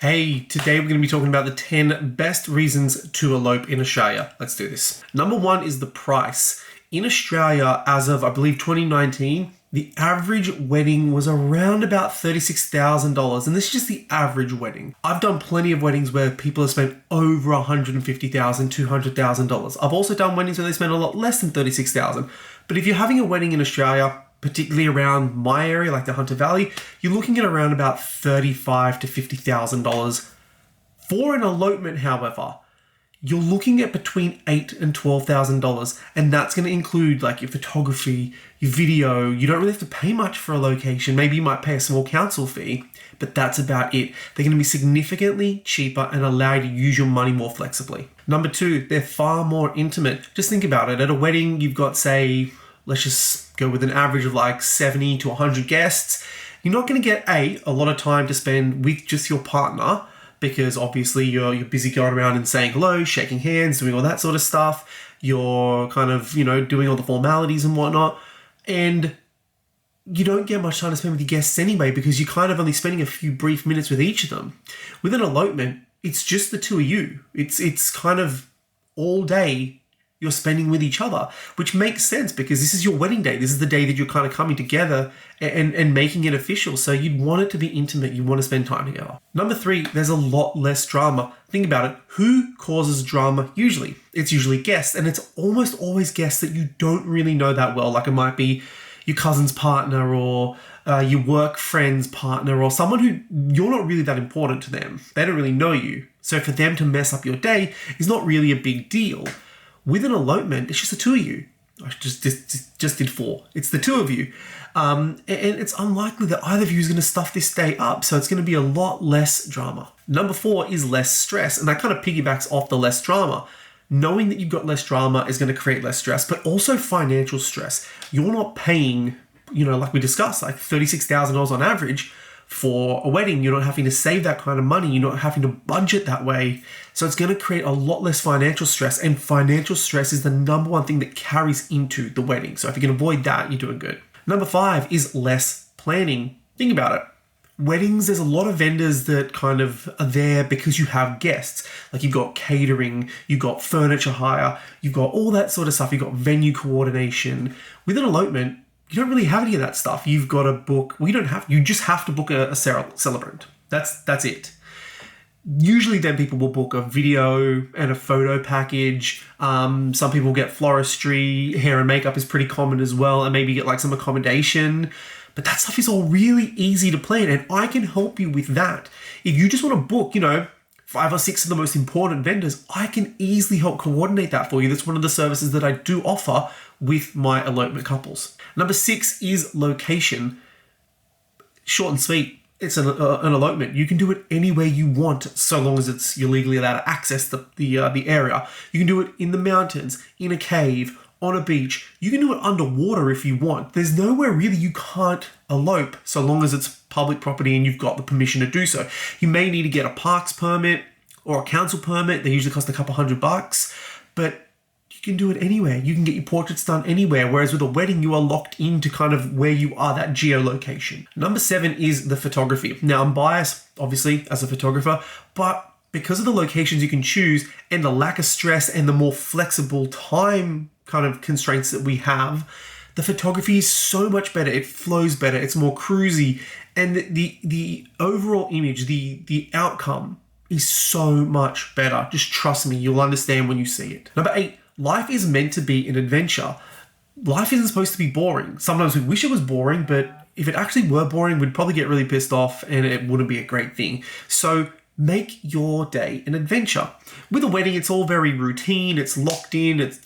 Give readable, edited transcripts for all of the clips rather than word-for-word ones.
Hey, today we're going to be talking about the 10 best reasons to elope in Australia. Let's do this. Number one is the price. In Australia, as of, I believe, 2019, the average wedding was around about $36,000, and this is just the average wedding. I've done plenty of weddings where people have spent over $150,000, $200,000. I've also done weddings where they spend a lot less than $36,000. But if you're having a wedding in Australia, particularly around my area, like the Hunter Valley, you're looking at around about $35,000 to $50,000. For an elopement, however, you're looking at between $8,000 and $12,000, and that's going to include like your photography, your video. You don't really have to pay much for a location. Maybe you might pay a small council fee, but that's about it. They're going to be significantly cheaper and allow you to use your money more flexibly. Number two, they're far more intimate. Just think about it. At a wedding, you've got, say, let's just go with an average of like 70 to 100 guests. You're not going to get a lot of time to spend with just your partner, because obviously you're busy going around and saying hello, shaking hands, doing all that sort of stuff. You're kind of, doing all the formalities and whatnot. And you don't get much time to spend with your guests anyway, because you're kind of only spending a few brief minutes with each of them. With an elopement, it's just the two of you. It's kind of all day you're spending with each other, which makes sense because this is your wedding day. This is the day that you're kind of coming together and making it official. So you'd want it to be intimate. You want to spend time together. Number three, there's a lot less drama. Think about it. Who causes drama usually? It's usually guests, and it's almost always guests that you don't really know that well. Like it might be your cousin's partner or your work friend's partner or someone who you're not really that important to them. They don't really know you. So for them to mess up your day is not really a big deal. With an elopement, it's just the two of you. I just did four. It's the two of you. And it's unlikely that either of you is going to stuff this day up. So it's going to be a lot less drama. Number four is less stress. And that kind of piggybacks off the less drama. Knowing that you've got less drama is going to create less stress, but also financial stress. You're not paying, like we discussed, like $36,000 on average for a wedding. You're not having to save that kind of money. You're not having to budget that way. So it's going to create a lot less financial stress, and financial stress is the number one thing that carries into the wedding. So if you can avoid that, you're doing good. Number five is less planning. Think about it. Weddings, there's a lot of vendors that kind of are there because you have guests. Like you've got catering, you've got furniture hire, you've got all that sort of stuff. You've got venue coordination. With an elopement, you don't really have any of that stuff. You've got to book, you just have to book a celebrant. That's it. Usually then people will book a video and a photo package. Some people get floristry, hair and makeup is pretty common as well, and maybe get like some accommodation. But that stuff is all really easy to plan, and I can help you with that. If you just want to book, 5 or 6 of the most important vendors, I can easily help coordinate that for you. That's one of the services that I do offer with my elopement couples. Number 6 is location. Short and sweet. It's an elopement. You can do it anywhere you want, so long as you're legally allowed to access the area. You can do it in the mountains, in a cave, on a beach. You can do it underwater if you want. There's nowhere really you can't elope, so long as it's public property and you've got the permission to do so. You may need to get a parks permit or a council permit. They usually cost a couple $100, but you can do it anywhere. You can get your portraits done anywhere, whereas with a wedding, you are locked into kind of where you are, that geolocation. Number 7 is the photography. Now, I'm biased, obviously, as a photographer, but because of the locations you can choose and the lack of stress and the more flexible time kind of constraints that we have, the photography is so much better. It flows better. It's more cruisy. And the overall image, the outcome is so much better. Just trust me, you'll understand when you see it. Number 8, life is meant to be an adventure. Life isn't supposed to be boring. Sometimes we wish it was boring, but if it actually were boring, we'd probably get really pissed off and it wouldn't be a great thing. So make your day an adventure. With a wedding, it's all very routine. It's locked in. It's,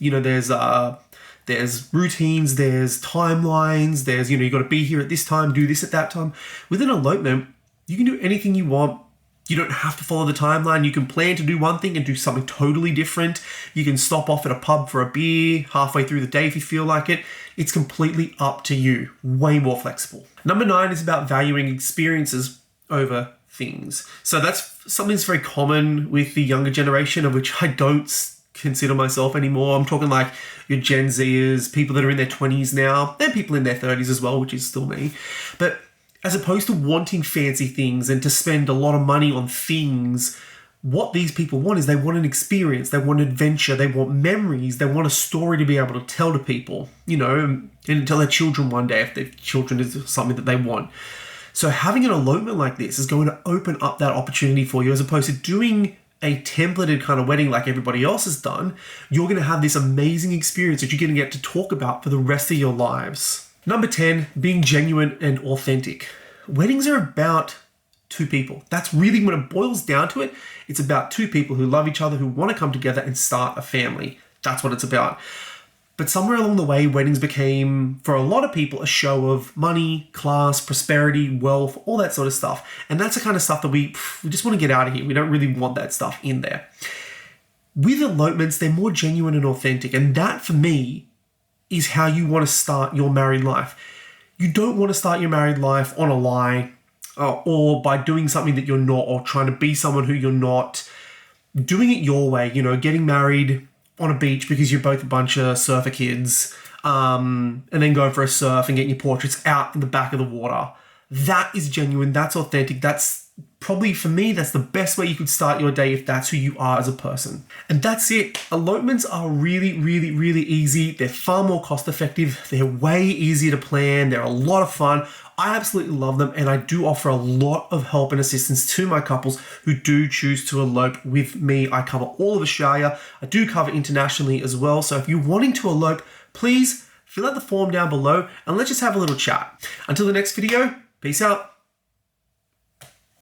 there's routines, there's timelines, there's, you got to be here at this time, do this at that time. With an elopement, you can do anything you want. You don't have to follow the timeline. You can plan to do one thing and do something totally different. You can stop off at a pub for a beer halfway through the day if you feel like it. It's completely up to you. Way more flexible. Number 9 is about valuing experiences over things. So that's something that's very common with the younger generation, of which I don't consider myself anymore. I'm talking like your Gen Zers, people that are in their 20s now. There are people in their 30s as well, which is still me. But As opposed to wanting fancy things and to spend a lot of money on things, what these people want is they want an experience, they want adventure, they want memories, they want a story to be able to tell to people, and tell their children one day if their children is something that they want. So having an elopement like this is going to open up that opportunity for you, as opposed to doing a templated kind of wedding like everybody else has done. You're going to have this amazing experience that you're going to get to talk about for the rest of your lives. Number 10, being genuine and authentic. Weddings are about two people. That's really when it boils down to it. It's about two people who love each other, who want to come together and start a family. That's what it's about. But somewhere along the way, weddings became, for a lot of people, a show of money, class, prosperity, wealth, all that sort of stuff. And that's the kind of stuff that we just want to get out of here. We don't really want that stuff in there. With elopements, they're more genuine and authentic. And that, for me, is how you want to start your married life. You don't want to start your married life on a lie or by doing something that you're not, or trying to be someone who you're not. Doing it your way, getting married on a beach because you're both a bunch of surfer kids, and then going for a surf and getting your portraits out in the back of the water. That is genuine. That's authentic. That's probably, for me, that's the best way you could start your day if that's who you are as a person. And that's it. Elopements are really, really, really easy. They're far more cost effective. They're way easier to plan. They're a lot of fun. I absolutely love them, and I do offer a lot of help and assistance to my couples who do choose to elope with me. I cover all of Australia. I do cover internationally as well. So if you're wanting to elope, please fill out the form down below and let's just have a little chat. Until the next video, peace out.